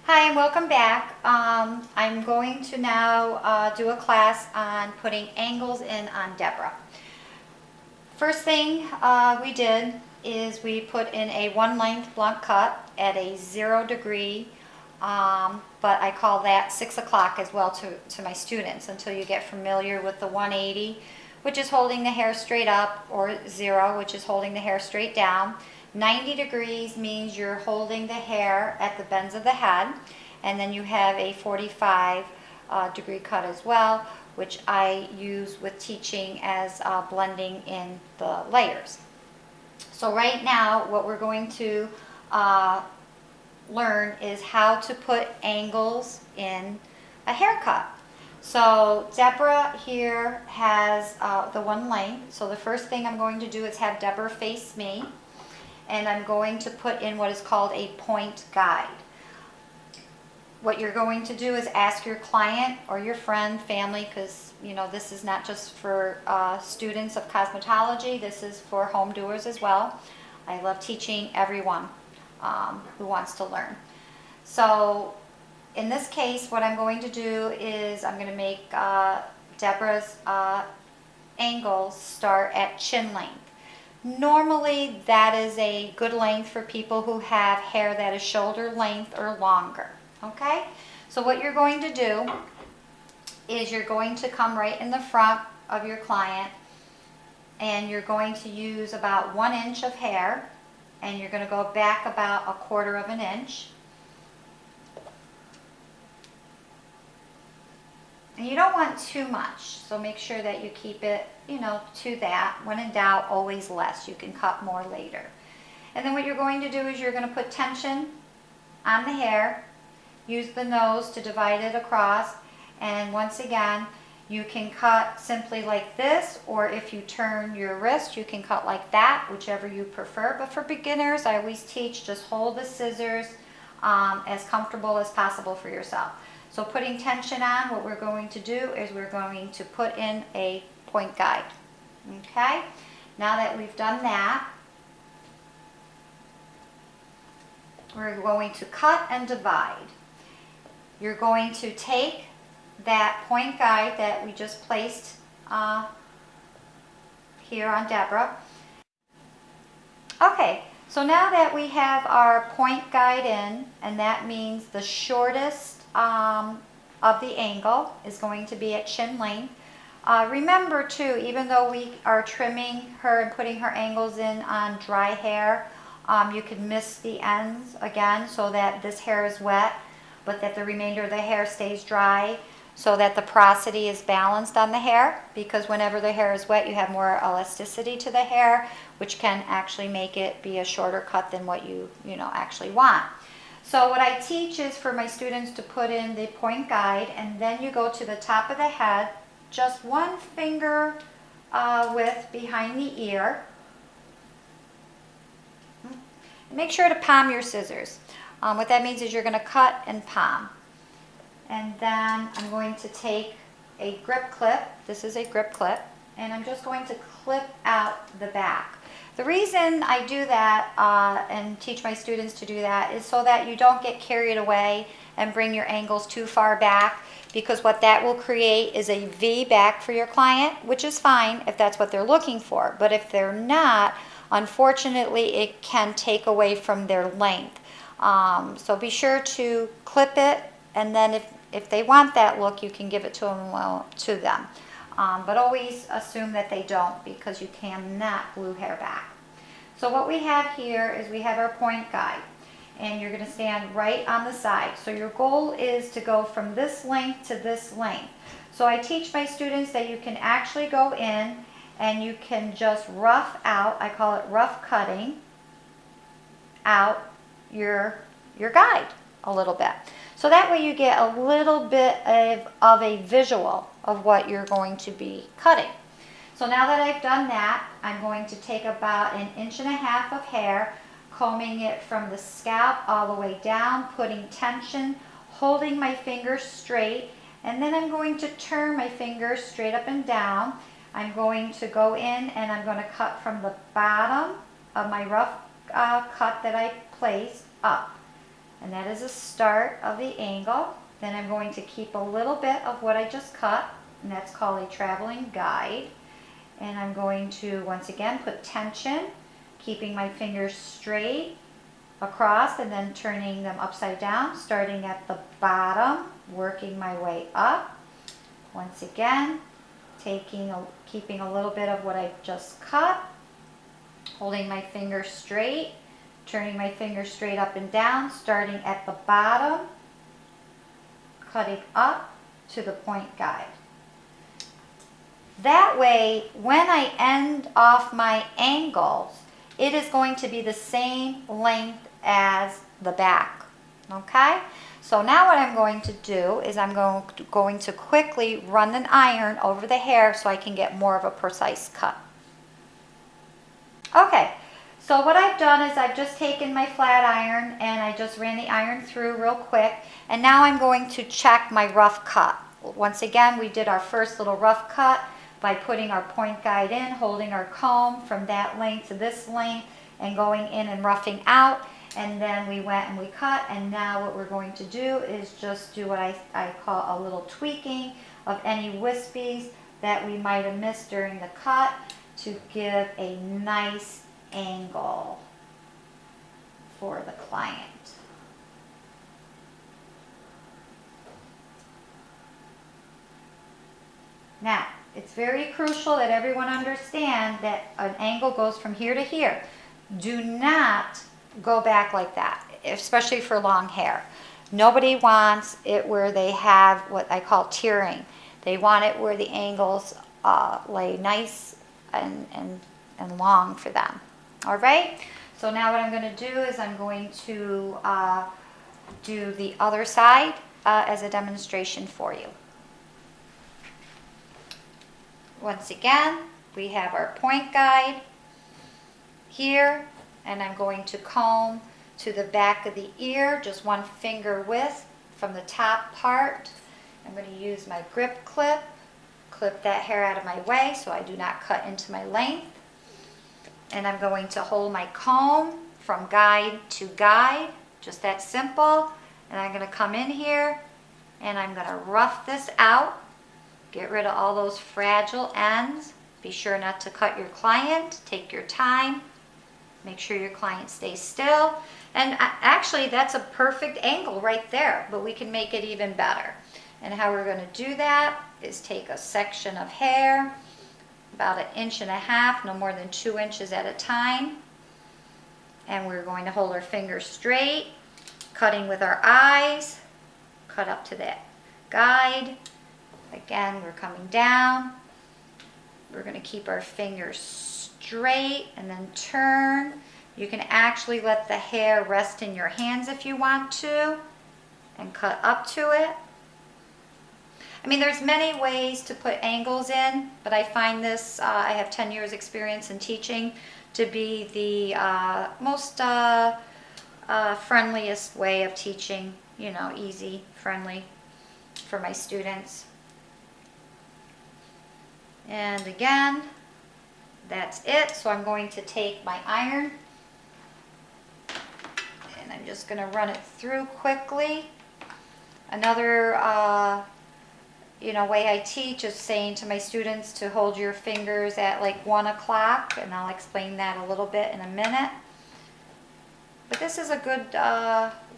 Hi, and welcome back. I'm going to now do a class on putting angles in on Deborah. First thing we did is we put in a one length blunt cut at a 0 degree, but I call that 6 o'clock as well to my students until you get familiar with the 180, which is holding the hair straight up, or 0, which is holding the hair straight down. 90 degrees means you're holding the hair at the bends of the head, and then you have a 45 degree cut as well, which I use with teaching as blending in the layers. So right now what we're going to learn is how to put angles in a haircut. So Deborah here has the one length, so the first thing I'm going to do is have Deborah face me, and I'm going to put in what is called a point guide. What you're going to do is ask your client or your friend, family, because this is not just for students of cosmetology, this is for home doers as well. I love teaching everyone who wants to learn. So in this case, what I'm going to do is I'm going to make Deborah's angles start at chin length. Normally that is a good length for people who have hair that is shoulder length or longer. Okay, so what you're going to do is you're going to come right in the front of your client, and you're going to use about 1 inch of hair, and you're going to go back about 1/4 of an inch. And you don't want too much, so make sure that you keep it, to that. When in doubt, always less. You can cut more later. And then what you're going to do is you're going to put tension on the hair. Use the nose to divide it across, and once again you can cut simply like this, or if you turn your wrist you can cut like that, whichever you prefer. But for beginners, I always teach just hold the scissors as comfortable as possible for yourself. So putting tension on, what we're going to do is we're going to put in a point guide. Okay, now that we've done that, we're going to cut and divide. You're going to take that point guide that we just placed here on Deborah. Okay, so now that we have our point guide in, and that means the shortest of the angle is going to be at chin length. Remember too, even though we are trimming her and putting her angles in on dry hair, you can miss the ends again so that this hair is wet, but that the remainder of the hair stays dry, so that the porosity is balanced on the hair, because whenever the hair is wet you have more elasticity to the hair, which can actually make it be a shorter cut than what you actually want. So what I teach is for my students to put in the point guide, and then you go to the top of the head, just 1 finger width behind the ear. Make sure to palm your scissors. What that means is you're going to cut and palm. And then I'm going to take a grip clip. This is a grip clip. And I'm just going to clip out the back. The reason I do that and teach my students to do that is so that you don't get carried away and bring your angles too far back, because what that will create is a V back for your client, which is fine if that's what they're looking for. But if they're not, unfortunately, it can take away from their length. So be sure to clip it, and then if they want that look, you can give it to them. But always assume that they don't, because you cannot glue hair back. So what we have here is we have our point guide, and you're going to stand right on the side. So your goal is to go from this length to this length. So I teach my students that you can actually go in and you can just rough out, I call it rough cutting out your guide a little bit. So that way you get a little bit of a visual of what you're going to be cutting. So now that I've done that, I'm going to take about 1.5 inches of hair, combing it from the scalp all the way down, putting tension, holding my fingers straight, and then I'm going to turn my fingers straight up and down. I'm going to go in and I'm going to cut from the bottom of my rough cut that I placed up. and that is a start of the angle. Then I'm going to keep a little bit of what I just cut, and that's called a traveling guide. And I'm going to, once again, put tension, keeping my fingers straight across and then turning them upside down, starting at the bottom, working my way up. Once again, keeping a little bit of what I just cut, holding my fingers straight, turning my fingers straight up and down, starting at the bottom, cutting up to the point guide. That way, when I end off my angles, it is going to be the same length as the back, okay? So now what I'm going to do is I'm going to quickly run an iron over the hair so I can get more of a precise cut. Okay, so what I've done is I've just taken my flat iron and I just ran the iron through real quick, and now I'm going to check my rough cut. Once again, we did our first little rough cut by putting our point guide in, holding our comb from that length to this length and going in and roughing out. And then we went and we cut, and now what we're going to do is just do what I call a little tweaking of any wispies that we might have missed during the cut to give a nice angle for the client. Now, it's very crucial that everyone understand that an angle goes from here to here. Do not go back like that, especially for long hair. Nobody wants it where they have what I call tearing. They want it where the angles lay nice and long for them. All right? So now what I'm going to do is I'm going to do the other side as a demonstration for you. Once again, we have our point guide here, and I'm going to comb to the back of the ear, just one finger width from the top part. I'm going to use my grip clip, clip that hair out of my way so I do not cut into my length. And I'm going to hold my comb from guide to guide, just that simple. And I'm going to come in here and I'm going to rough this out. Get rid of all those fragile ends. Be sure not to cut your client. Take your time. Make sure your client stays still. And actually, that's a perfect angle right there, but we can make it even better. And how we're going to do that is take a section of hair, about 1.5 inches, no more than 2 inches at a time. And we're going to hold our fingers straight, cutting with our eyes, cut up to that guide. Again, we're coming down. We're going to keep our fingers straight and then turn. You can actually let the hair rest in your hands if you want to and cut up to it. I mean, there's many ways to put angles in, but I find this, I have 10 years experience in teaching, to be the most friendliest way of teaching, you know, easy, friendly for my students. And again, that's it. So I'm going to take my iron and I'm just going to run it through quickly. Another way I teach is saying to my students to hold your fingers at like 1 o'clock, and I'll explain that a little bit in a minute. But this is a good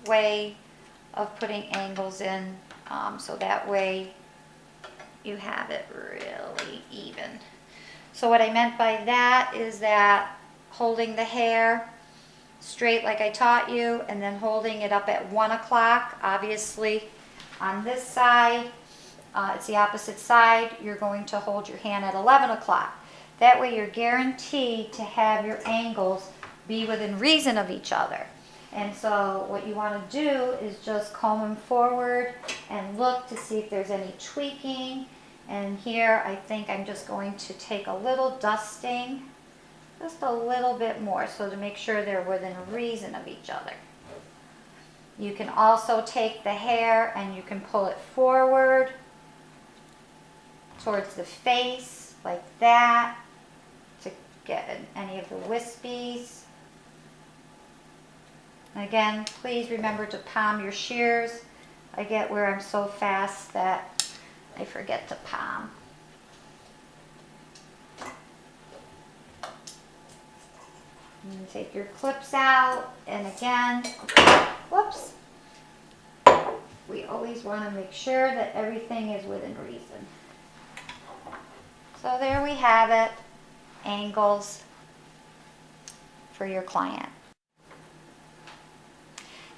way of putting angles in, so that way you have it really even. So what I meant by that is that holding the hair straight like I taught you, and then holding it up at 1 o'clock. Obviously on this side, it's the opposite side, you're going to hold your hand at 11 o'clock. That way you're guaranteed to have your angles be within reason of each other. And so what you want to do is just comb them forward and look to see if there's any tweaking. And here I think I'm just going to take a little dusting, just a little bit more, so to make sure they're within reason of each other. You can also take the hair and you can pull it forward towards the face like that to get any of the wispies. And again, please remember to palm your shears. I get where I'm so fast that I forget to palm. And take your clips out, and again, whoops, we always want to make sure that everything is within reason. So there we have it, angles for your client.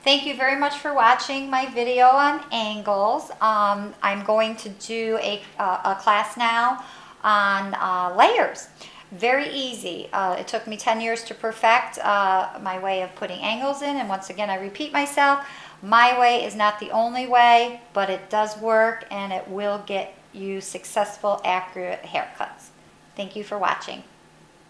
Thank you very much for watching my video on angles. I'm going to do a class now on layers. Very easy. It took me 10 years to perfect my way of putting angles in, and once again I repeat myself, my way is not the only way, but it does work and it will get you successful, accurate haircuts. Thank you for watching.